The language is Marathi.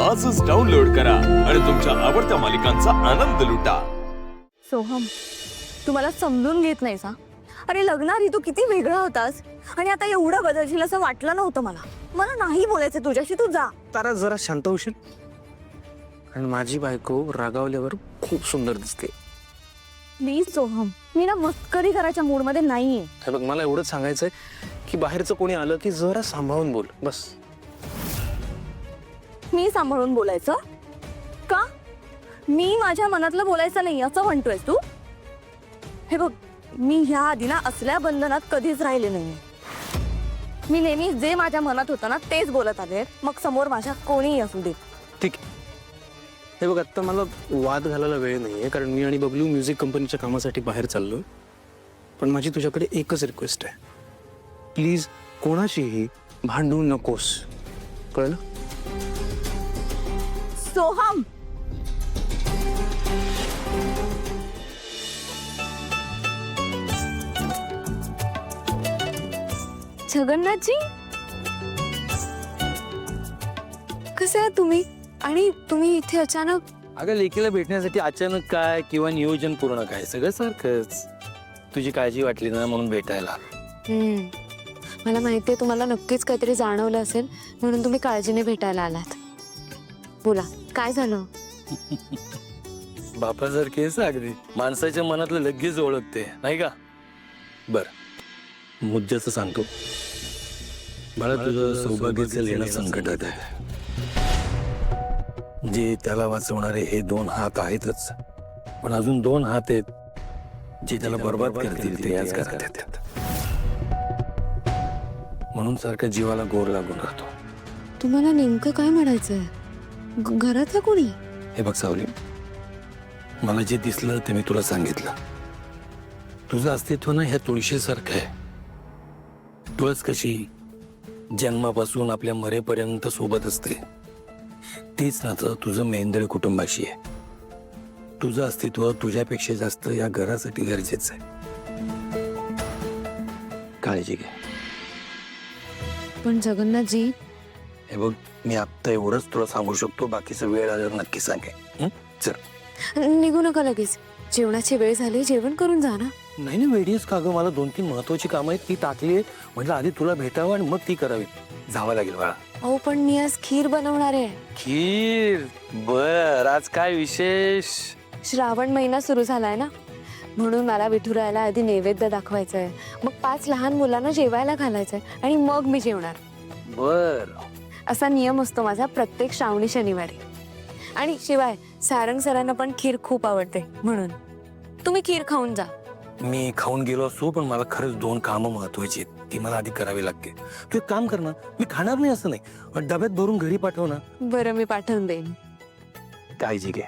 आजच डाउनलोड करा आणि तुमच्या आवडत्या मालिकांचा आनंद लुटा. सोहम, तू मला समजून घेत नाहीस हा. अरे लग्नाआधी तू किती वेगळा होतास आणि आता एवढं बदलशील असं वाटलं नव्हतं मला. मला नाही बोलायचं तुझ्याशी, तू जा. तारा जरा शांत होशील. आणि माझी बायको रागावल्यावर खूप सुंदर दिसते. प्लीज सोहम, मी ना मस्करी करायच्या मूड मध्ये नाहीये. हे बघ, मला एवढंच सांगायचंय की बाहेरचं कोणी आलं की जरा सांभाळून बोल बस. मी सांभाळून बोलायचं का? मी माझ्या मनातलं बोलायचं नाही असं म्हणतोयस तू? हे बघ, मी ह्या आधी ना असल्या बंधनात कधीच राहिले नाही. मी नेहमी जे माझ्या मनात होतं ना तेच बोलत आले, मग समोर माझ्या कोणीही असू दे. ठीक आहे. हे बघ, आत्ता मला वाद घालायला वेळ नाहीये, कारण मी आणि बबलू म्युझिक कंपनीच्या कामासाठी बाहेर चाललोय. पण माझी तुझ्याकडे एकच रिक्वेस्ट आहे, प्लीज कोणाशीही भांडू नकोस, कळलं? सोहम, जगन्नाथजी, कसे आहात तुम्ही? आणि तुम्ही इथे अचानक? अगं, लेकीला भेटण्यासाठी अचानक काय किंवा नियोजन पूर्ण काय, सगळं सारखंच. तुझी काळजी वाटली ना म्हणून भेटायला. मला माहितीये तुम्हाला नक्कीच काहीतरी जाणवलं असेल, म्हणून तुम्ही काळजीने भेटायला आलात. बोला, काय झालं? बापासारखीच अगदी, माणसाच्या मनातलं लगेच ओळखते नाही का? बर, मुद्द्याचं सांगतो. मला तुझं सौभाग्याचं लेणं संकटात आहे. जे त्याला वाचवणारे हे 2 हात आहेतच, पण अजून 2 हात आहेत जे त्याला बर्बाद करतील ते याच घरात येतात. म्हणून सारखं जीवाला गोर लागून राहतो. तुम्हाला नेमकं काय म्हणायचंय? घरातलं कोणी? हे बघ सावली, मला जे दिसलं ते मी तुला सांगितलं. तुझं अस्तित्व ना ह्या तुळशीसारखं आहे. तुळस कशी जन्मापासून आपल्या मरेपर्यंत सोबत असते, तीच नातं तुझं मेंदळी कुटुंबाशी आहे. तुझं अस्तित्व तुझ्यापेक्षा जास्त या घरासाठी गरजेचं आहे. काळजी घे. पण जगन्नाथजी, हे बघ, मी आत्ता एवढंच तुला सांगू शकतो, बाकीचं वेळ आल्यावर नक्की सांगेन. चल, निघू नका लगेच. जेवणाची वेळ झाली, जेवण करून जा ना. नाही नाही, वेडीच का गं? मला 2-3 महत्वाची कामं आहेत, ती टाकली आहेत. म्हटलं आधी तुला भेटावं आणि मग ती करावी. जावं लागेल बाळा. अहो, पण मी आज खीर बनवणार आहे. खीर? बर, आज काय विशेष? श्रावण महिना सुरू झालाय ना, म्हणून मला विठुरायाला आधी नैवेद्य दाखवायचंय, मग 5 लहान मुलांना जेवायला घालायचंय आणि मग मी जेवणार. बर, असा नियम असतो माझा प्रत्येक श्रावणी शनिवारी. आणि शिवाय सारंग सरांना पण खीर खूप आवडते, म्हणून तुम्ही खीर खाऊन जा. मी खाऊन गेलो असतो, पण मला खरंच 2 कामं महत्वाची आहेत, ती मला आधी करावी लागते. तू एक काम कर ना, मी खाणार नाही असं नाही, पण डब्यात भरून घरी पाठव ना. बरं, मी पाठवून देईन. काळजी घे.